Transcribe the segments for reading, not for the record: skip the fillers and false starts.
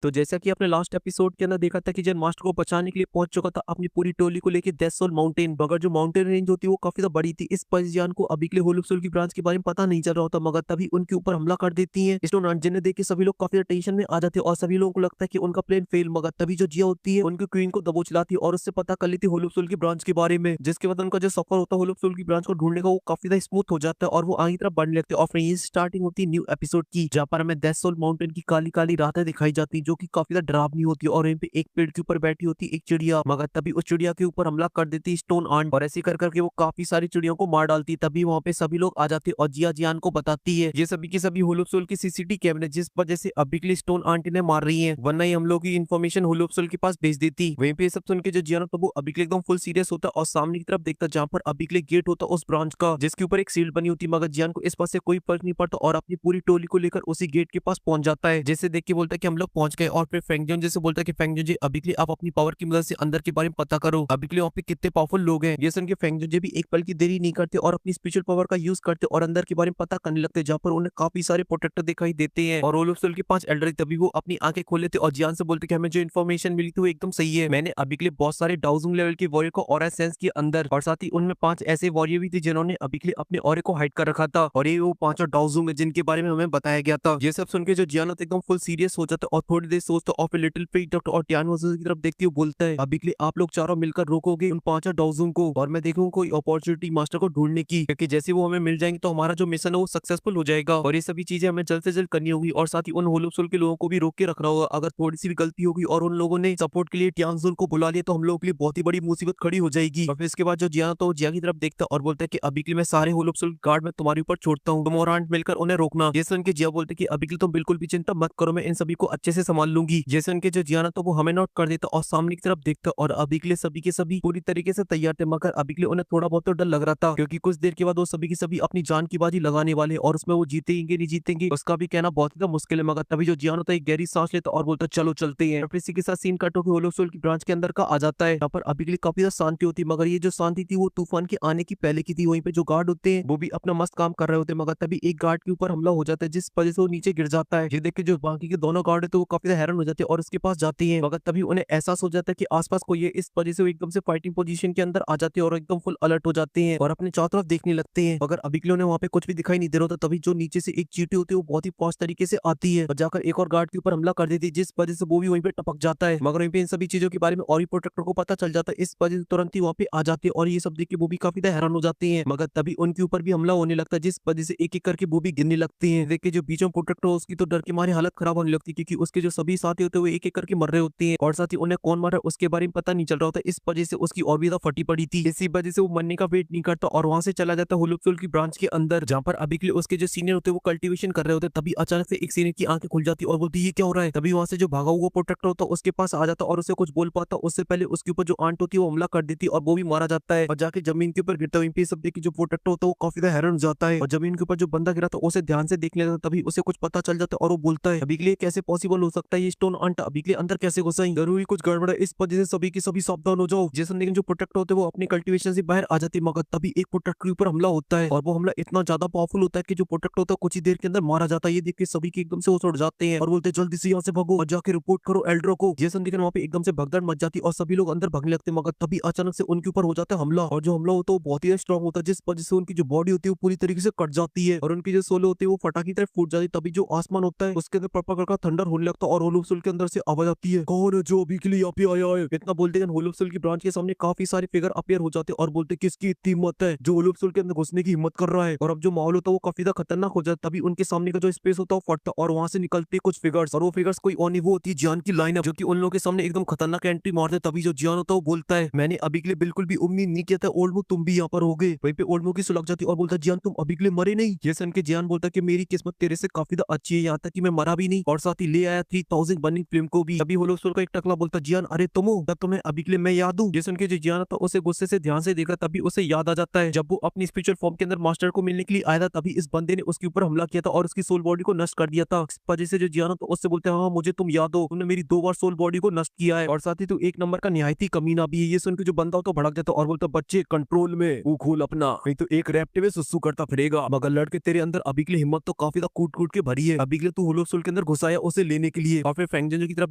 तो जैसा कि आपने लास्ट एपिसोड के अंदर देखा था कि जन मास्टर को बचाने के लिए पहुंच चुका था अपनी पूरी टोली को लेके डेथ सोल माउंटेन, मगर जो माउंटेन रेंज होती है वो काफी ज्यादा बड़ी थी। इस पजियान को अभी के लिए होल ऑफ सोल की ब्रांच के बारे में पता नहीं चल रहा होता, मगर तभी उनके ऊपर हमला कर देती है स्टोन आंट, जिन्हें देख के सभी लोग काफी ज्यादा टेंशन में आ जाते हैं और सभी लोगों को लगता है कि उनका प्लान फेल। मगर तभी जो जिया होती है उनकी क्वीन को दबोच लाती है और उससे पता कर लेती है होल ऑफ सोल की ब्रांच के बारे में, जिसके बाद उनका जो सफर होता है होल ऑफ सोल की ब्रांच को ढूंढने का वो काफी ज्यादा स्मूथ हो जाता है और वो आगे तरफ बढ़ने लगते हैं। और फिर ये स्टार्टिंग होती है न्यू एपिसोड की, जहाँ पर हमें डेथ सोल माउंटेन की काली काली रातें दिखाई जाती है जो कि काफी ज्यादा डरावनी होती है। और यहीं पे एक पेड़ के ऊपर बैठी होती है एक चिड़िया, मगर तभी उस चिड़िया के ऊपर हमला कर देती है स्टोन आंट और ऐसे कर करके वो काफी सारी चिड़ियों को मार डालती है। तभी वहाँ पे सभी लोग आ जाते हैं और जिया जियान को बताती है ये सभी की सभी होल ऑफ सोल की सीसीटीवी कैमरे जिस वजह से अभी के लिए स्टोन आंट ने मार रही है, वरना ही हम लोग की इन्फॉर्मेशन होल ऑफ सोल के पास भेज देती। वहीं पे ये सब सुन के जो जियान तो वो अभी के लिए एकदम फुल सीरियस होता है और सामने की तरफ देखता जहाँ पर अभी के लिए गेट होता उस ब्रांच का जिसके ऊपर एक सील्ड बनी होती, मगर जियान को इस बात से कोई फर्क नहीं पड़ता और अपनी पूरी टोली को लेकर उसी गेट के पास पहुंच जाता है। जैसे देख के बोलता है कि हम लोग पहुंच गए और फिर फेंगजोन जैसे बोलता है कि फेंगजोन जी अभी के लिए आप अपनी पावर की मदद से अंदर के बारे में पता करो, अभी के लिए वहाँ पे कितने पावरफुल लोग हैं। ये सुन के फेंगजोन जी भी एक पल की देरी नहीं करते और अपनी स्पेशल पावर का यूज करते और अंदर के बारे में पता करने लगते, जहाँ पर उन्हें काफी सारे प्रोटेक्टर दिखाई देते हैं और होल ऑफ सोल के 5 एल्डर। तभी वो अपनी आंखें खोल लेते और जियान से बोलते कि हमें जो इन्फॉर्मेशन मिली थी वो एकदम सही है। मैंने अभी के लिए बहुत सारे डाउजिंग लेवल के वॉरियर को ऑरा सेंस किया अंदर और साथ ही उनमें 5 ऐसे वॉरियर भी थे जिन्होंने अभी के लिए अपने ऑरे को हाइड कर रखा था और ये वो 5 डाउजिंग है जिनके बारे में हमें बताया गया था। ये सब सुन के जो जियान एकदम फुल सीरियस हो जाता है और थोड़ी देर सोचता और फिर लिटिल प्री डॉक्टर और टियान की तरफ देखती हुए बोलता है अभी के लिए आप लोग चारों मिलकर रोकोगे उन 5 डाउजिंग को और मैं देखूंगा कोई अपॉर्चुनिटी मास्टर को ढूंढने की, क्योंकि जैसे वो हमें मिल जाएंगे तो हमारा जो मिशन है वो सक्सेसफुल हो जाएगा और ये सभी चीजें हमें जल्द से जल्द करनी होगी और साथ ही उन होल ऑफ सोल के लोगों को भी रोक के रखना होगा। अगर थोड़ी सी भी गलती होगी और उन लोगों ने सपोर्ट के लिए टियानजुल को बुला लिया तो हम लोगों के लिए बहुत ही बड़ी मुसीबत खड़ी हो जाएगी। और फिर इसके बाद जो जिया तो जिया की तरफ देखता और बोलता है कि अभी के लिए मैं सारे होल ऑफ सोल गार्ड में तुम्हारे ऊपर छोड़ता हूँ, तुम और आंट मिलकर उन्हें रोकना। जैसे उनके जिया बोलते कि अभी के लिए तुम बिल्कुल भी चिंता मत करो, मैं इन सभी को अच्छे से संभाल लूंगी। जैसे उनके जो जियाना तो वो हमें नोट कर देता और सामने की तरफ देखता और अभी के लिए सभी के सभी पूरी तरीके से तैयार थे, मगर अभी के लिए उन्हें थोड़ा बहुत तो डर लग रहा था क्योंकि कुछ देर के बाद वो सभी की सभी अपनी जान की बाजी लगाने वाले और उसमें वो जीतेंगे नहीं जीतेंगे उसका भी कहना बहुत ही मुश्किल है। मगर तभी जो जियान होता है एक गहरी सांस लेता और बोलता चलो चलते हैं। फिर इसी के साथ सीन कट होकर होल ऑफ सोल की ब्रांच के अंदर का आ जाता है, यहाँ पर अभी के लिए काफी ज्यादा शांति होती है, मगर ये जो शांति थी वो तूफान के आने की पहले की थी। वहीं पे जो गार्ड होते हैं वो भी अपना मस्त काम कर रहे होते हैं, मगर तभी एक गार्ड के ऊपर हमला हो जाता है जिस वजह से वो नीचे गिर जाता है। ये देख के जो बाकी के दोनों गार्ड है तो वो काफी ज्यादा हैरान हो जाते हैं और उसके पास जाते हैं, मगर तभी उन्हें एहसास हो जाता है कि आसपास कोई है। इस वजह से वो एकदम से फाइटिंग पोजीशन के अंदर आ जाते हैं और एकदम फुल अलर्ट हो जाते हैं और अपने चारों तरफ देखने लगते हैं, मगर अभी के लिए उन्हें वहाँ पे कुछ भी दिखाई नहीं दे रहा होता। तभी जो नीचे से एक चींटी होती है वो बहुत ही पॉश तरीके से आती है और जाकर एक और गार्ड के ऊपर हमला कर देती है जिस वजह से वो भी वहीं पे टपक जाता है, मगर वहीं पे इन सभी चीजों के बारे में और भी प्रोटेक्टर को पता चल जाता है। इस वजह से तुरंत ही वहाँ पे आ जाते हैं और ये सब देख के वो भी काफी ज्यादा हैरान हो जाते हैं, मगर तभी उनके ऊपर भी हमला होने लगता है जिस वजह से एक एक करके वो भी गिरने लगते हैं। देख के जो बीच में प्रोटेक्टर उसकी तो डर के मारे हालत खराब होने लगती है क्योंकि उसके जो सभी साथी होते हैं वो एक एक करके मर रहे होते हैं और साथ ही उन्हें कौन मारा उसके बारे में पता नहीं चल रहा होता। इस वजह से उसकी और भी ज्यादा फटी पड़ी थी, इसी वजह से वो मरने का वेट नहीं करता और वहां से चला जाता है होल ऑफ सोल की ब्रांच के अंदर, जहाँ पर अभी के लिए उसके जो सीनियर होते हैं वो कल्टीवेशन कर रहे होते हैं। तभी अचानक से एक सीनियर की आंखें खुल जाती है और बोलती है ये क्या हो रहा है। तभी वहां से जो भागा हुआ प्रोटेक्टर होता है उसके पास आ जाता और उसे कुछ बोल पाता उससे पहले उसके ऊपर जो आंट होती है वो हमला कर देती और वो भी मारा जाता है और जाके जमीन के ऊपर गिरता है। सब देखिए जो प्रोटेक्टर होता है वो काफी ज्यादा हैरान हो जाता है और जमीन के ऊपर जो बंदा गिरा था उसे ध्यान से देख लेता, तभी उसे कुछ पता चल जाता है और वो बोलता है अभी के लिए कैसे पॉसिबल हो सकता है ये स्टोन आंट अभी के लिए अंदर कैसे घुसाई, जरूरी कुछ गड़बड़ है, इस वजह से सभी की सभी सावधान हो जाओ। जैसे लेकिन जो प्रोटेक्टर होते हैं वो अपने कल्टीवेशन से बाहर आ जाते हैं, मगर तभी एक प्रोटेक्टर के ऊपर हमला होता है और वो हमला इतना ज्यादा पावरफुल होता है कि जो प्रोटेक्टर होता है कुछ ही देर के अंदर मारा जाता है। ये देख के सभी के एकदम से वो उड़ जाते हैं और बोलते जल्दी से यहाँ से भागो और जाके रिपोर्ट करो एल्ड्रो को। जैसन लेकिन वहाँ पे एकदम से भगदड़ मच जाती है और सभी लोग अंदर भागने लगते हैं, मगर तभी अचानक से उनके ऊपर हो जाता है हमला और जो हमला होता है वो बहुत ही स्ट्रॉन्ग होता है जिस वजह से उनकी जो बॉडी होती है वो पूरी तरीके से कट जाती है और उनकी जो सोले होती है वो फटाक की तरफ फूट जाती है। तभी जो आसमान होता है उसके अंदर पर्पल का थंडर होने लगता है और होल ऑफ सोल के अंदर से आवाज आती है कौन है जो अभी के लिए यहाँ पे आया है। इतना बोलते हैं होल ऑफ सोल की ब्रांच के सामने काफी सारे फिगर अपीयर हो जाते हैं और बोलते किसकी इतनी हिम्मत है जो होल ऑफ सोल के अंदर घुसने की हिम्मत कर रहा है। और अब जो माहौल होता है वो काफी ज्यादा खतरनाक हो जाता है। तभी उनके सामने का जो स्पेस होता है वो फटता और वहां से निकलते कुछ फिगर्स और वो फिगर्स कोई और नहीं वो होती है जियान की लाइन जो कि उन लोगों के सामने एकदम खतरनाक एंट्री मारते हैं। तभी जो जियान होता है वो बोलता है मैंने अभी के लिए बिल्कुल भी उम्मीद नहीं किया था ओल्ड तुम भी यहाँ पर हो गए। वहीं पे ओल्ड की सुलग जाती है और बोलता है जियान तुम अभी के लिए मरे नहीं। ये सुन के जियान बोलता है कि मेरी किस्मत तेरे से काफी ज्यादा अच्छी है, यहाँ तक कि मैं मरा भी नहीं और साथ ही ले आया 3000 बर्निंग फ्लेम को भी। तभी होल ऑफ सोल का एक टकला बोलता जियान अरे तुम हो तब तुम्हें अभी के लिए मैं याद हूँ। जैसे उनके जो जियान था उसे गुस्से से ध्यान से देखा, तभी उसे याद आ जाता है जब वो अपनी स्पिरिचुअल फॉर्म के अंदर मास्टर को मिलने के लिए आया था, तभी इस बंदे ने उसके ऊपर हमला किया था और उसकी सोल बॉडी को नष्ट कर दिया था। इस वजह से जो जियान तो उससे बोलते हैं हाँ मुझे तुम याद हो, तुमने मेरी 2 बार सोल बॉडी को नष्ट किया है और साथ ही तू एक नंबर का निहायती कमीना भी है। ये सुन के जो बंदा तो भड़क जाता और बोलता बच्चे कंट्रोल में वो खोल अपना, नहीं तो एक रैप्टे में सुसु करता फिरेगा। मगर लड़के तेरे अंदर अभी के लिए हिम्मत तो काफी कूट कूट के भरी है, अभी के लिए तू होल ऑफ सोल के अंदर घुसाया उसे लेने के लिए। लिए। और फिर फेंगजन की तरफ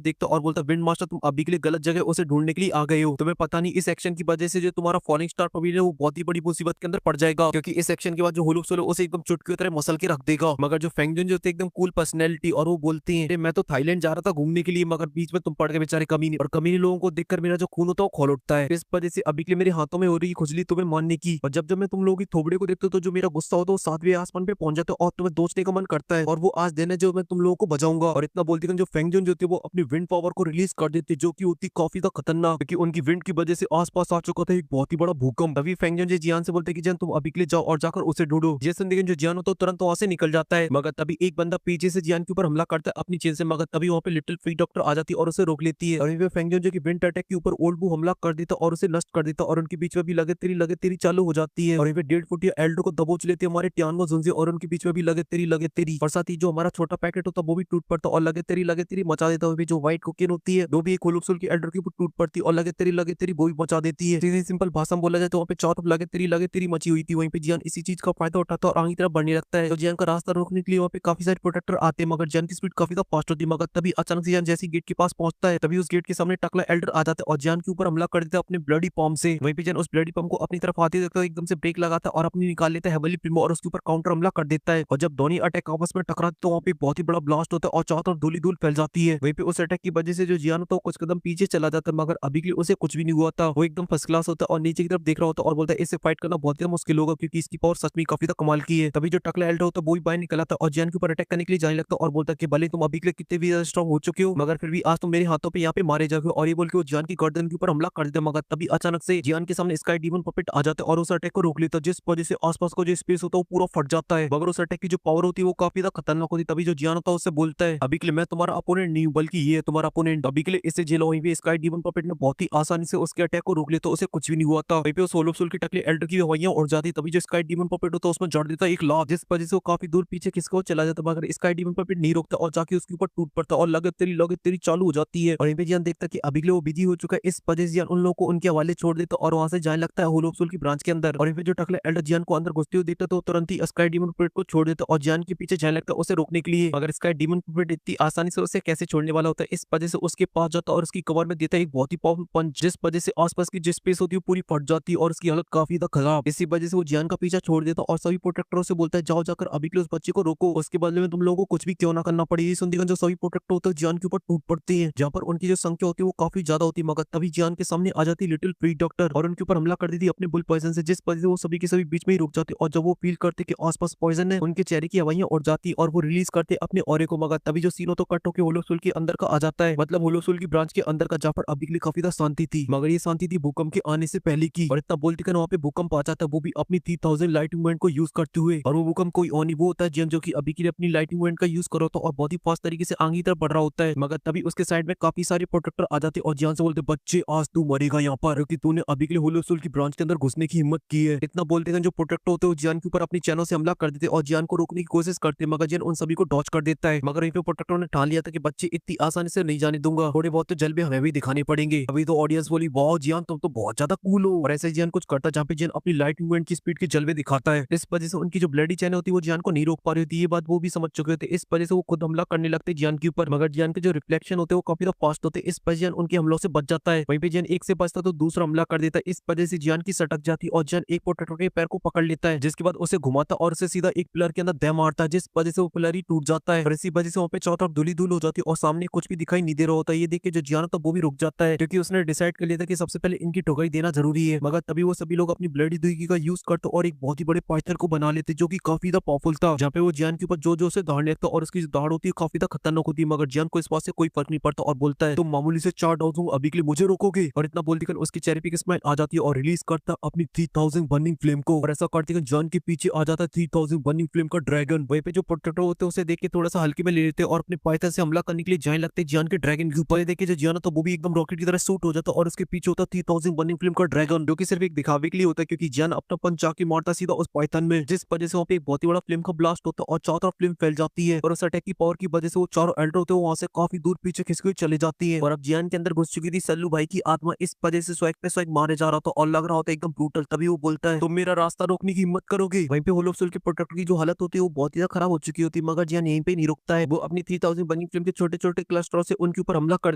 देखता और बोलता विंड मास्टर तुम अभी के लिए गलत जगह उसे ढूंढने के लिए आ गए हो। तुम्हें पता नहीं इस एक्शन की वजह से जो तुम्हारा फॉलिंग स्टार पवेलियन है वो बहुत ही बड़ी मुसीबत के अंदर पड़ जाएगा, क्योंकि इस एक्शन के बाद जो होलो सोलो उसे एकदम चुटकी की तरह मसल के रख देगा। मगर जो फेंगजन जो थे एकदम कूल पर्सनैलिटी और वो बोलती है मैं तो थाईलैंड जा रहा था घूमने के लिए, मगर बीच में तुम पड़ गए बेचारे कमीने, और कमीने लोगों को देखकर मेरा जो खून होता है वो खौल उठता है। इस वजह से अभी के लिए मेरे हाथों में हो रही खुजली तुम्हें मानने की। और जब जब मैं तुम लोगों की थोबड़े को देखता हूं तो जो मेरा गुस्सा होता है वो 7वें आसमान पे पहुंच जाता है और तुम्हें दोचने का मन करता है। और वो आज दिन है जो मैं तुम लोगों को बचाऊंगा। और इतना बोलती है जो फेंगजन जो थी वो अपनी विंड पावर को रिलीज कर देती जो कि होती काफी ज्यादा खतरनाक, क्योंकि उनकी विंड की वजह से आसपास आ चुका था एक बहुत ही बड़ा भूकंप। तभी फेंगजन जी जियान से बोलते कि जियान तुम अभी के लिए जाओ और जाकर उसे ढूंढो। ये सुनते जो जियान होता है तुरंत वहां से निकल जाता है। मगर तभी एक बंदा पीछे से जियान के ऊपर हमला करता है अपनी चेन से। मगर तभी वहां पे लिटिल फ्री डॉक्टर आ जाती है और उसे रोक लेती है। और वे फेंगजन जो की विंड अटैक के ऊपर ओल्ड बू हमला कर देता और उसे नष्ट कर देता और उनके बीच में भी लगे तेरी चालू हो जाती है। और वे 1.5 फुट या एल्डो को दबोच लेते हैं हमारे टियानो जुनजे, और उनके बीच में भी लगे तेरी और साथ ही जो हमारा छोटा पैकेट होता है वो भी टूट पड़ता और लगे तेरी मचा देता है। जो व्हाइट कोकेन होती है वो भी एक होलोसोल की एल्डर के ऊपर टूट पड़ती है और लगे तेरी वो भी मचा देती है। सीधी सिंपल भाषा में बोला जाए तो वहाँ पे चारों तरफ लगे तेरी मची हुई थी। वहीं पे जियान इसी चीज का फायदा उठाता है और आगे की तरफ बढ़ने लगता है। तो जियान का रास्ता रोकने के लिए वहाँ पे काफी सारे प्रोटेक्टर आते हैं, मगर जियान की स्पीड काफी ज्यादा फास्ट होती है। मगर तभी अचानक से जियान जैसे गेट के पास पहुंचता है तभी उस गेट के सामने टकला एल्डर आ जाता है और जियान के ऊपर हमला कर देता है अपने ब्लडी पॉम से। वहीं पे जियान उस ब्लडी पॉम को अपनी तरफ आते देखता है एकदम से ब्रेक लगाता है और अपनी निकाल लेता है हेवनली प्रीमो और उसके ऊपर काउंटर हमला कर देता है। और जब दोनों अटैक आपस में टकराते तो वहाँ पे बहुत ही बड़ा ब्लास्ट होता है और चारों तरफ धूल धूल फैल जाती है। वहीं पे उस अटैक की वजह से जो जियान होता है कुछ कदम पीछे चला जाता है, मगर अभी के लिए उसे कुछ भी नहीं हुआ था। वो एकदम फर्स्ट क्लास होता है और नीचे की तरफ देख रहा होता है और बोलता है इससे फाइट करना बहुत ही मुश्किल होगा क्योंकि इसकी पावर सच में काफी ज्यादा कमाल की है। तभी जो टकला एल्डर होता है वो भी बाहर निकला था और जियान के ऊपर अटैक करने के लिए जाने लगता है और बोलता है कि भले तुम अभी के लिए कितने भी स्ट्रॉन्ग हो चुके हो मगर फिर भी आज तुम मेरे हाथों पे यहाँ पे मारे जाओगे। और ये बोल के वो जियान की गर्दन के ऊपर हमला कर देता है। मगर तभी अचानक से जियान के सामने स्काई डीमन पपेट आ जाता है और उस अटैक को रोक लेता है, जिस वजह से आसपास का जो स्पेस होता है वो पूरा फट जाता है। मगर उस अटैक की जो पावर होती है वो काफी ज्यादा खतरनाक होती है। तभी जो जियान होता है उससे बोलता है अभी के लिए मैं तुम्हारा अपोनेंट नहीं हूं बल्कि ये है तुम्हारा अपोनेंट, अभी के लिए इसे झेलो। वहीं पे स्काई डीमन पपेट ने बहुत ही आसानी से उसके अटैक को रोक लिया तो उसे कुछ भी नहीं हुआ था। वहीं पे उस होलो सोल की टकले एल्डर की हवाइयां उड़ जाती। तभी जो स्काई डीमन पपेट होता है उसमें जड़ देता एक लात, जिस वजह से वो काफी दूर पीछे किसको चला जाता। मगर स्काई डीमन पपेट नहीं रोकता और जाके उसके ऊपर टूट पड़ता और लगे तेरी चालू हो जाती है। और यहीं पे जियान देखता कि अभी के लिए वो बिजी हो चुका है, इस वजह से जियान उन लोगों को उनके हवाले छोड़ देता और वहां से जाने लगता है होलो सोल की ब्रांच के अंदर। और यहीं पे जो टकले एल्डर जियान को अंदर घुसते हुए देखता तो तुरंत ही स्काई डीमन पपेट को छोड़ देता और जियान के पीछे जाने लगता उसे रोकने के लिए। मगर स्काई डीमन पपेट इतनी आसानी से उसे कैसे छोड़ने वाला होता है, इस वजह से उसके पास जाता और उसकी कवर में देता है एक बहुत ही पावरफुल पंच, जिस वजह से आसपास की जो स्पेस होती है पूरी फट जाती है और उसकी हालत काफी ज्यादा खराब। इसी वजह से वो जियान का पीछा छोड़ देता और सभी प्रोटेक्टरों से बोलता है जाओ जाकर अभी के लिए उस बच्चे को रोको, उसके बदले में तुम लोगों को कुछ भी क्यों ना करना पड़े। ये सुनते जो सभी प्रोटेक्टर होते हैं जियान के ऊपर टूट पड़ते हैं, जहाँ पर उनकी जो संख्या होती है वो काफी ज्यादा होती है। मगर तभी जियान के सामने आ जाती लिटिल फ्री डॉक्टर और उनके ऊपर हमला कर देती अपने बुल पॉइजन से, जिस वजह से वो सभी के सभी बीच में ही रुक जाते और जब वो फील करते कि आसपास पॉइजन है उनके चेहरे की हवाइयां उड़ जाती और वो रिलीज करते अपने ऑरे को। मगर तभी जो सीन तो कट होकर होलो सोल के अंदर का आ जाता है, मतलब होलो सोल की ब्रांच के अंदर का, जहाँ पर अभी के लिए काफी ज्यादा शांति थी। मगर ये शांति थी भूकंप के आने से पहले की। और इतना बोलते कि वहाँ पे भूकंप आ जाता है वो भी अपनी 3000 लाइटिंग मूवमेंट को यूज करते हुए। और वो भूकंप कोई और नहीं वो होता है जियान जो कि अभी के लिए अपनी लाइटिंग मूवमेंट का यूज करो तो और बहुत ही फास्ट तरीके से आगे की तरफ बढ़ रहा होता है। मगर तभी उसके साइड में काफी सारे प्रोटेक्टर आ जाते और जियान से बोलते बच्चे आज तू मरेगा यहाँ पर, क्योंकि तूने अभी के लिए होलो सोल की ब्रांच के अंदर घुसने की हिम्मत की है। इतना बोलते हैं जो प्रोटेक्टर होते हैं जियान के ऊपर अपनी चैनल से हमला कर देते और जियान को रोकने की कोशिश करते, मगर जियान उन सभी को डॉच कर देता है। मगर यहाँ प्रोटेक्टर ने ठान लिया था कि बच्चे इतनी आसानी से नहीं जाने दूंगा, थोड़े बहुत तो जलवे हमें भी दिखाने पड़ेंगे। अभी तो ऑडियंस बोली वाह जियान तुम तो बहुत ज्यादा कूल हो, और ऐसे जियान कुछ करता जहाँ पे जियान अपनी लाइट मूवमेंट की स्पीड के जलवे दिखाता है। इस वजह से उनकी जो ब्लडी चैन होती है वो जियान को नहीं रोक पा रही होती, ये बात वो भी समझ चुके थे। इस वजह से वो खुद हमला करने लगते जियान के ऊपर, मगर जियान के जो रिफ्लेक्शन होते हैं वो काफी फास्ट होते, इस वजह जियान उनके हमलों से बच जाता है। वहीं पे जियान एक से बचता तो दूसरा हमला कर देता है, इस वजह से जियान की सटक जाती और जियान एक प्रोटेक्टर के पैर को पकड़ लेता है, जिसके बाद उसे घुमाता और उसे सीधा एक पिलर के अंदर दे मारता है, जिस वजह से वो पिलर ही टूट जाता है। और इसी वजह से वहाँ पे चारों तरफ धूली धूल हो जाती है और सामने कुछ भी दिखाई नहीं दे रहा होता है। ये देख के जो जियान था वो भी रुक जाता है क्योंकि उसने डिसाइड कर लिया था कि सबसे पहले इनकी ठोकरी देना जरूरी है। मगर तभी वो सभी लोग अपनी ब्लडी दुगी का यूज करते और एक बहुत ही बड़े पाइथन को बना लेते जो कि काफी ज्यादा पावरफुल था, जहाँ पे वो जियान के ऊपर जो से दहाड़ लेता और उसकी जो दहाड़ होती है काफी ज्यादा खतरनाक होती है। मगर जियान को इस बात से कोई फर्क नहीं पड़ता और बोलता है तुम मामूली से 4 डाउन अभी के लिए मुझे रोकोगे। और इतना बोलती उसकी चेहरे पे स्माइल आ जाती है और रिलीज करता अपनी 3000 बर्निंग फ्लेम को, और ऐसा करती जियान के पीछे आ जाता है 3000 बर्निंग फ्लेम का ड्रैगन। वहीं पे जो प्रोटेक्टर होते हैं उसे देख के थोड़ा सा हल्के में ले लेते और अपने पाइथन से हमला करने के लिए जाने लगते जियान के ड्रैगन के ऊपर। देखे जो जियान तो वो भी एकदम रॉकेट की तरह सूट हो जाता और उसके पीछे होता 3000 बर्निंग फ्लेम का ड्रैगन, जो कि सिर्फ एक दिखावे के लिए होता है क्योंकि जियान अपना पंच जाके मारता सीधा उस पाइथन में, जिस वजह से वहाँ पे एक बहुत ही बड़ा फ्लेम का ब्लास्ट होता है और चारों तरफ फ्लेम फैल जाती है। और उस अटैक की पावर की वजह से वो चारों एल्डर होते हैं वहां से काफी दूर पीछे खिसक चले जाती है। और अब जियान के अंदर घुस चुकी थी सल्लू भाई की आत्मा, इस वजह से स्वैग पे स्वैग मारे जा रहा था और लग रहा होता एकदम ब्रूटल। तभी वो बोलता है तुम मेरा रास्ता रोकने की हिम्मत करोगे। वहीं पे होलो सोल के प्रोटेक्टर की जो हालत होती है वो बहुत ही खराब हो चुकी होती है, मगर जियान यहीं पे नहीं रुकता है, वो अपनी 3000 बनी फ्लेम के छोटे छोटे क्लस्टरों से उनके ऊपर हमला कर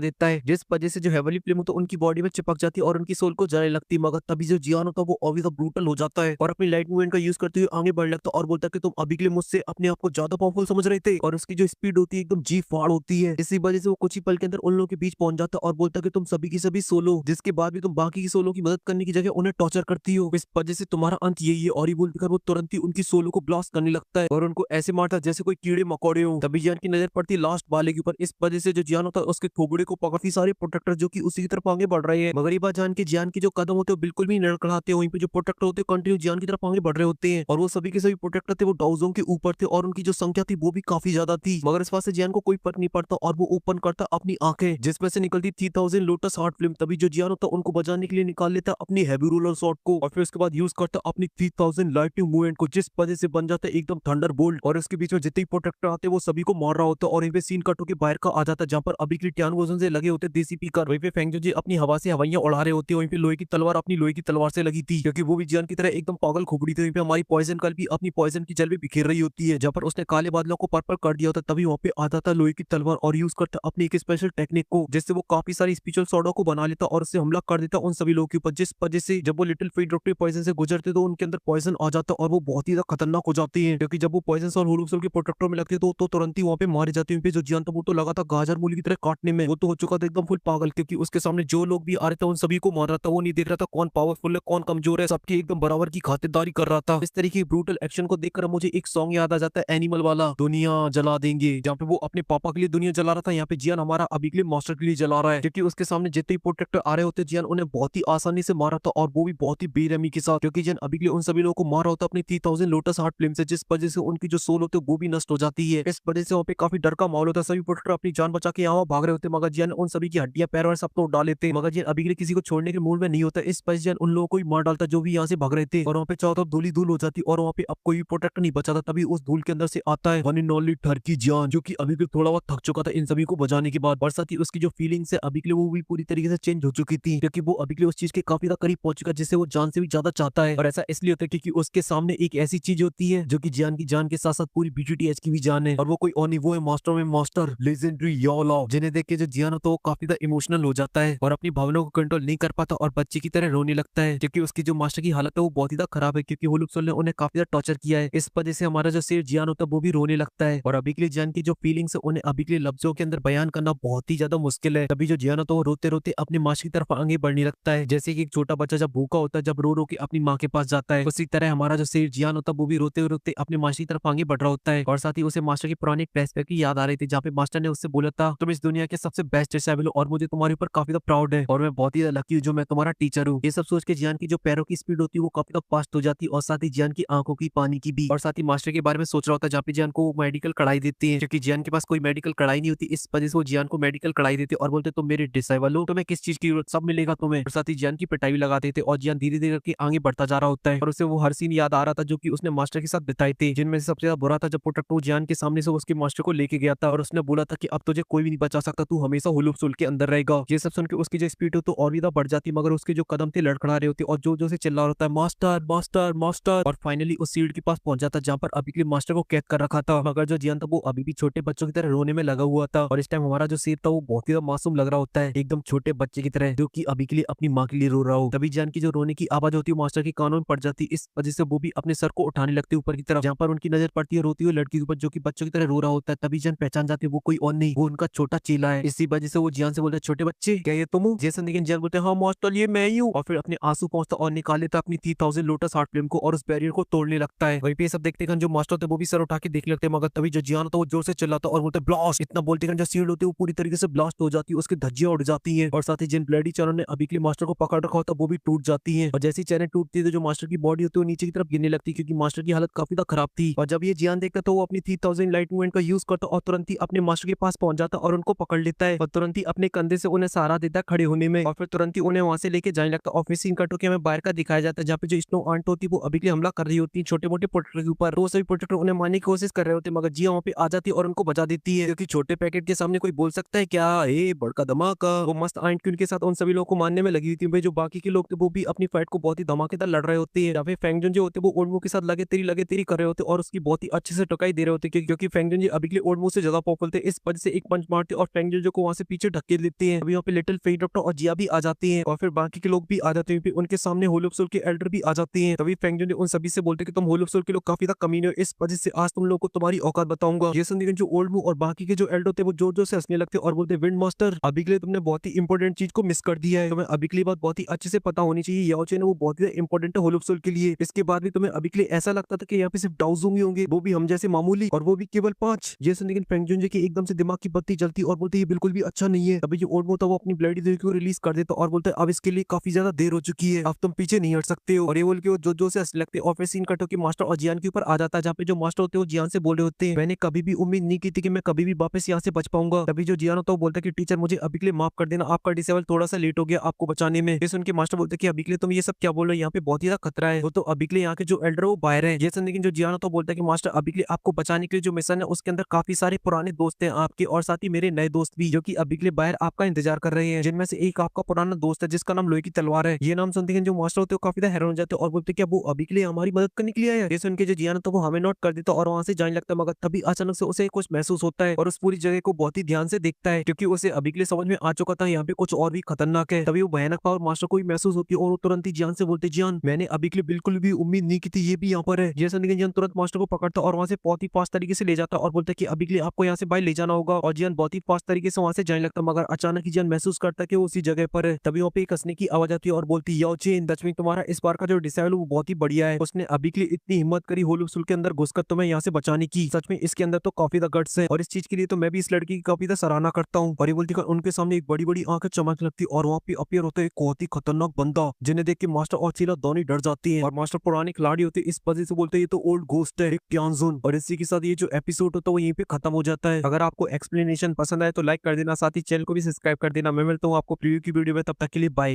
देता है, जिस वजह से जो हेवनली फ्लेम होता है उनकी बॉडी में चिपक जाती है और उनकी सोल को जलने लगती है। मगर तभी जो जियान होता है वो और भी ब्रूटल हो जाता है और अपनी लाइट मूवमेंट का यूज करते हुए आगे बढ़ लगता है और बोलता है कि तुम अभी के लिए मुझसे अपने आप को ज्यादा पावरफुल समझ रहे थे। और उसकी जो स्पीड होती है एकदम जी फाड़ होती है। इसी वजह से वो कुछ ही पल के अंदर उन लोगों के बीच पहुंच जाता है और बोलता है कि तुम सभी की सभी सोलो, जिसके बाद भी तुम बाकी की सोलो की मदद करने की जगह उन्हें टॉर्चर करती हो। इस वजह से तुम्हारा अंत यही है। और ये बोलकर वो तुरंत ही उनकी सोलो को ब्लास्ट करने लगता है और उनको ऐसे मारता है जैसे कोई कीड़े मकोड़े हो। तभी जियान की नजर पड़ती है लास्ट वाले के ऊपर। इस वजह से जो जियान होता है उसके खोपड़े को पकड़ती सारे प्रोटेक्टर जो कि उसी की तरफ आगे बढ़ रहे हैं। मगर ये बात जान के जियान के जो कदम होते हैं बिल्कुल भी लड़खड़ाते हैं। वहीं पे जो प्रोटेक्टर होते हैं कंटिन्यू जियान की तरफ आगे बढ़ रहे होते हैं और वो सभी के सभी प्रोटेक्टर थे वो डाउजों के ऊपर थे और उनकी जो संख्या थी वो भी काफी ज्यादा थी। मगर इस बात से जियान को कोई फर्क नहीं पड़ता और वो ओपन करता अपनी आंखें जिसमें से निकलती 3000 लोटस हार्ट फ्लेम। तभी जो जियान होता उनको बचाने के लिए निकाल लेता अपनी हैवी रोलर शॉट को और फिर उसके बाद यूज करता अपनी 3000 लाइटनिंग मूवमेंट को, जिस वजह से बन जाता है एकदम थंडर बोल्ट। और उसके बीच में जितने ही प्रोटेक्टर आते वो सभी को मार रहा होता और यहीं पे सीन कट होकर बाहर का आ जाता जहाँ पर अभी के टियान वोजन से लगे होते देसी पीकर। वहीं पे फेंगजो जी अपनी हवा से हवाइयां उड़ा रहे होते। वहीं पे लोहे की तलवार अपनी लोहे की तलवार से लगी थी क्योंकि वो भी जियान की तरह एकदम पागल खोपड़ी थी। वहीं पे हमारी पॉइजन कल भी अपनी पॉइजन की जल भी बिखेर रही होती है जहाँ पर उसने काले बादलों को पर्पल कर दिया होता। तभी वहाँ पे आता था लोहे की तलवार और यूज करता अपनी एक स्पेशल टेक्निक को जिससे वो काफी सारी स्पिरिचुअल सॉर्डों को बना लेता और उससे हमला कर देता उन सभी लोगों के ऊपर। जिस वजह से जब वो लिटिल फीट डॉक्टर पॉइजन से गुजरते तो उनके अंदर पॉइजन आ जाता और वो बहुत ही ज्यादा खतरनाक हो जाती है क्योंकि जब वो पॉइजन और होलोसोल के प्रोटेक्टर में लगते तो तुरंत ही वहाँ पे मारे जाते हैं। जो जियान था वो तो लगा था गाजर मूली की तरह काटने में। वो तो हो चुका था एकदम फुल पागल क्योंकि उसके सामने जो लोग भी आ रहे थे उन सभी को मार रहा था। वो नहीं देख रहा था कौन पावरफुल है कौन कमजोर है, सबकी एकदम बराबर की खातिरदारी कर रहा था। इस तरीके की ब्रूटल एक्शन को देखकर मुझे एक सॉन्ग याद आ जाता है एनिमल वाला, दुनिया जला देंगे, जहाँ पे वो अपने पापा के लिए दुनिया जला रहा था। यहाँ पे जियान हमारा अभी के लिए मास्टर के लिए जला रहा है क्योंकि उसके सामने जितने ही प्रोटेक्टर आ रहे होते जियान उन्हें बहुत ही आसानी से मारा था और वो भी बहुत ही बेरहमी के साथ क्योंकि जियान अभी के लिए उन सभी लोगों को मार रहा होता अपनी 3000 लोटस हार्ट फ्लेम से, जिस वजह से उनकी जो सोल होते वो भी नष्ट हो जाती है। इस वजह से वहाँ पे काफी डर का माहौल होता है। सभी प्रोटेक्टर अपनी जान बचा के यहाँ भाग रहे होते मगर जियान उन सभी की हड्डियां पैर और सब तो उड़ा लेते मगर जियान अभी के लिए किसी को छोड़ने के मूड में नहीं होता। इस वजह से उन लोगों को ही मार डालता जो भी यहाँ से भाग रहे थे और वहाँ पे चारों तरफ धूल ही धूल हो जाती और वहाँ पे अब कोई भी प्रोटेक्टर नहीं बचा था। तभी उस धूल के अंदर से आता है वन एंड ओनली टर्की जियान जो कि अभी के थोड़ा बहुत थक चुका था इन सभी को बचाने के बाद और साथ ही उसकी जो फीलिंग्स है अभी के लिए वो भी पूरी तरीके से चेंज हो चुकी थी क्योंकि वो अभी के लिए उस चीज के काफी ज्यादा करीब पहुंच चुका है जिससे वो जान से भी ज्यादा चाहता है। और ऐसा इसलिए होता है क्योंकि उसके सामने एक ऐसी चीज होती है जो कि जियान की जान के साथ साथ पूरी बीटीटीएच की भी जान है और वो कोई और नहीं, वो है मास्टर में मास्टर लेजेंडरी याओ, जिन्हें देख के जो जियान होता है वो काफी ज्यादा इमोशनल हो जाता है और अपनी भावनाओं को कंट्रोल नहीं कर पाता और बच्चे की तरह रोने लगता है क्योंकि उसकी जो मास्टर की हालत है वो बहुत ही ज्यादा खराब है क्योंकि होलुक्सोल ने उन्हें काफी ज्यादा टॉर्चर किया है। इस वजह से हमारा जो शेर जियान होता है वो भी रोने लगता है और अभी के लिए जियान की जो फीलिंग्स है उन्हें अभी के लिए लफ्जों के अंदर बयान करना बहुत ही ज्यादा मुश्किल है। तभी जो जियान होता है वो रोते रोते अपनी माँ की तरफ आगे बढ़ने लगता है जैसे कि एक छोटा बच्चा जब भूखा होता है जब रो रो के अपनी माँ के पास जाता है, उसी तरह हमारा जो शेर जियान होता है वो भी रोते रोते अपनी माँ की तरफ आगे बढ़ रहा होता है। और साथ ही उसे मास्टर की पुरानी फ्लैशबैक की याद आ रही थी जहाँ पे मास्टर ने उससे बोला था तुम इस दुनिया के सबसे बेस्ट डिसेबल हो और मुझे तुम्हारे ऊपर काफी प्राउड है और मैं बहुत ही लकी हूँ जो मैं तुम्हारा टीचर हूँ। ये सब सोच के जियान की जो पैरों की स्पीड होती है वो काफी फास्ट हो जाती है और साथ ही जियान की आंखों की पानी की भी। और साथ ही मास्टर के बारे में सोच रहा होता है जहाँ पे जियान को मेडिकल कढ़ाई देती है क्योंकि जियान के पास कोई मेडिकल कढ़ाई नहीं होती। इस वजह से वो जियान को मेडिकल कढ़ाई देते और बोलते तुम मेरे डिसेबल हो, तुम्हें किस चीज की जरूरत सब मिलेगा तुम्हें। और साथ ही जियान की पिटाई भी लगाते थे और जियान धीरे धीरे करके आगे बढ़ता जा रहा होता है और उसे वो हर सीन याद आ रहा था जो कि उसने मास्टर के साथ बिताए थे, जिनमें से सबसे ज्यादा बुरा था जब प्रोटेक्टर जियान के सामने से उसके मास्टर को लेके गया था और उसने बोला था कि अब तुझे कोई भी नहीं बचा सकता, तू हमेशा हुलुप-सुल के अंदर रहेगा। ये सब सुन के उसकी जो स्पीड हो तो और भी ज्यादा बढ़ जाती मगर उसके जो कदम थे लड़खड़ा रहे होते और जो जो से चिल्ला रहा होता है मास्टर मास्टर मास्टर। और फाइनली उस सीट के पास पहुंच जाता जहाँ पर अभी के लिए मास्टर को कैद कर रखा था मगर जो जियान था वो अभी भी छोटे बच्चों की तरह रोने में लगा हुआ था। और इस टाइम हमारा जो शेर था वो बहुत ही ज्यादा मासूम लग रहा होता है, एकदम छोटे बच्चे की तरह जो कि अभी के लिए अपनी माँ के लिए रो रहा हो। तभी जियान की जो रोने की आवाज होती है मास्टर के कानों में पड़ जाती, इस वजह से वो भी अपने सर को उठाने लगते ऊपर की तरफ जहाँ पर उनकी नजर पड़ती है रोती हुई लड़की के ऊपर जो कि बच्चों की तरह रो रहा होता है। तभी जियान पहचान जाती है वो कोई और नहीं वो उनका छोटा चेला है। इसी वजह से वो जियान से बोलता है छोटे बच्चे क्या ये तुम हो? जैसे लेकिन जियान बोलते हैं हाँ मास्टर ये मैं ही हूँ और फिर अपने आंसू पहुंचता और निकाल लेता अपनी 3000 लोटस हार्ट फ्लेम को और उस बैरियर को तोड़ने लगता है। वहीं पे सब देखते जो मास्टर होते वो भी सर उठा के देख लगते मगर तभी जो जियान होता है वो जोर से चिल्लाता और बोलते ब्लास्ट। इतना बोलते जो सीड होती है वो पूरी तरीके से ब्लास्ट हो जाती है, उसकी धज्जियां उड़ जाती है और साथ ही जिन ब्लडी चैनल ने अभी के लिए मास्टर को पकड़ रखा होता है वो भी टूट जाती है और जैसी चैनल टूटती है तो जो मास्टर की बॉडी होती है वो नीचे की तरफ गिरने लगती है क्योंकि मास्टर की हालत काफी ज्यादा खराब थी। और जब ये जियान देखता तो वो अपनी 3000 लाइट मूवमेंट का यूज करता और तुरंत ही अपने मास्टर के पास पहुंच जाता और उनको पकड़ लेता है और तुरंत ही अपने कंधे से उन्हें सहारा देता है खड़े होने में और फिर तुरंत ही उन्हें वहां से लेके जाने लगता। ऑफिस सीन कट होकर हमें बाहर का दिखाया जाता है जहाँ पे जो स्नो आंट होती है वो अभी के लिए हमला कर रही होती है छोटे मोटे प्रोटेक्टर के ऊपर। वो सभी प्रोटेक्टर उन्हें मारने की कोशिश कर रहे होते मगर जिया वहाँ पे आ जाती है और उनको बचा देती है क्योंकि छोटे पैकेट के सामने कोई बोल सकता है क्या ए बड़का धमाका। वो मस्त आंट की उनके साथ उन सभी लोगों को मारने में लगी हुई थी। जो बाकी के लोग थे वो भी अपनी फाइट को बहुत ही धमाकेदार लड़ रहे होते हैं। या फिर फेंगजुन जो होते वो ओल्डमू के साथ लगे तेरी कर रहे होते और उसकी बहुत ही अच्छे से टकाई दे रहे होते क्योंकि फेंगजुन जी अभी के लिए ओल्डमू से ज्यादा बोलते इस वजह से एक पंच मारते और फेंग जो को वहां से पीछे ढकेल देते हैं। अभी यहाँ पे लिटिल फेंग रप्टर और जिया भी आ जाती हैं और फिर बाकी के लोग भी आ जाते हैं। फिर उनके सामने होल ऑफ सोल के एल्डर भी आ जाते हैं। तभी फेंग जो उन सभी से बोलते कि तुम होल ऑफ सोल के लोग काफी ज्यादा कमीने हो, इस वजह से आज तुम लोगों को तुम्हारी औकात बताऊंगा। ये सुनकर जो ओल्ड मू और बाकी के जो एल्डर थे वो जोर जोर से हंसने लगते और बोलते विंड मास्टर अभी के लिए तुमने बहुत ही इंपॉर्टेंट चीज को मिस कर दिया है। तुम्हें अभी के लिए बात बहुत ही अच्छे से पता होनी चाहिए, याओ चेन वो बहुत ही इंपॉर्टेंट है होल ऑफ सोल के लिए। इसके बाद भी तुम्हें अभी के लिए ऐसा लगता था कि यहाँ पे सिर्फ डाउजूंग ही होंगे, वो भी हम जैसे मामूली, और वो भी केवल 5। ये सुनकर फेंग जुन की एकदम से दिमाग की बत्ती जलती और बोलते ये बिल्कुल भी अच्छा नहीं है। तभी जो ओल्ड मू था वो अपनी ब्लडी देवी को रिलीज कर देता और बोलता है अब इसके लिए काफी ज्यादा देर हो चुकी है, अब तुम पीछे नहीं हट सकते हो। और ये बोल के वो जो से हंसने लगते और फिर सीन कट होकर मास्टर और जियान के ऊपर आ जाता है, जहाँ पे जो मास्टर होते हैं वो जियान से बोल रहे होते हैं मैंने कभी भी उम्मीद नहीं की थी कि मैं कभी भी वापस यहाँ से बच पाऊंगा। तभी जो जियान होता है वो बोलता है कि टीचर मुझे अभी के लिए माफ कर देना, आपका डिसेबल थोड़ा सा लेट हो गया आपको बचाने में। ये सुन के मास्टर बोलते कि अभी के लिए तुम ये सब क्या बोल रहे हो, यहाँ पे बहुत ही ज्यादा खतरा है, वो तो अभी के लिए यहाँ के जो एल्डर वो बाहर है। ये सुन लेकिन जो जियान होता है बोलता है कि मास्टर अभी के लिए आपको बचाने के लिए जो मिशन है उसके अंदर काफी सारे पुराने दोस्त हैं आपके और साथ ही मेरे नए दोस्त भी, जो कि अभी के लिए बाहर आपका इंतजार कर रहे हैं, जिनमें से एक आपका पुराना दोस्त है जिसका नाम लोहे की तलवार है। ये नाम सुनते हैं जो मास्टर होते हैं काफी ज्यादा हैरान हो जाते हैं और बोलते हैं कि वो अभी के लिए हमारी मदद करने के लिए आया है। ये सुन के जो जियान तो वो हमें नोट कर देता और वहां से जाने लगता, मगर तभी अचानक से उसे कुछ महसूस होता है और उस पूरी जगह को बहुत ही ध्यान से देखता है, क्योंकि उसे अभी के लिए समझ में आ चुका था यहाँ पे कुछ और भी खतरनाक है। तभी वो भयानक पावर मास्टर को भी महसूस होती है और वो तुरंत ही जियान से बोलते जियान मैंने अभी के लिए बिल्कुल भी उम्मीद नहीं की थी ये भी यहाँ पर है। ये सुन के जियान तुरंत मास्टर को पकड़ता और वहां से बहुत ही फास्ट तरीके से ले जाता और बोलता है कि अभी के लिए आपको यहाँ से बाहर ले जाना होगा। और जियान बहुत ही फास्ट तरीके से वहां से जाने लगता, मगर अचानक ही जियान महसूस करता है कि वो उसी जगह पर है। तभी वहाँ पे एक हंसने की आवाज आती है और बोलती याओ चेन सच में तुम्हारा इस बार का जो डिसाइड वो बहुत ही बढ़िया है, उसने अभी के लिए इतनी हिम्मत करी होल ऑफ सोल के अंदर घुसकर तुम्हें यहाँ से बचाने की, सच में इसके अंदर तो काफी ज्यादा गट्स है और इस चीज के लिए तो मैं भी इस लड़की की काफी ज्यादा सराहना करता हूँ। और ये बोलती उनके सामने एक बड़ी बड़ी आंखें चमक लगती और वहाँ पे अपीयर होता है एक बहुत ही खतरनाक बंदा, जिन्हें देख के मास्टर और चीला दोनों डर जाती है और मास्टर पुराने खिलाड़ी होते इस वजह से बोलते ये तो ओल्ड घोस्ट है क्यांजुन। और इसी के साथ ये जो एपिसोड होता है वो यहीं पे खत्म हो जाता है। अगर आपको एक्सप्लेनेशन पसंद आए तो लाइक कर देना, साथ ही चैनल को भी सब्सक्राइब कर देना। मैं मिलता हूँ आपको प्रीव्यू की वीडियो में, तब तक के लिए बाय।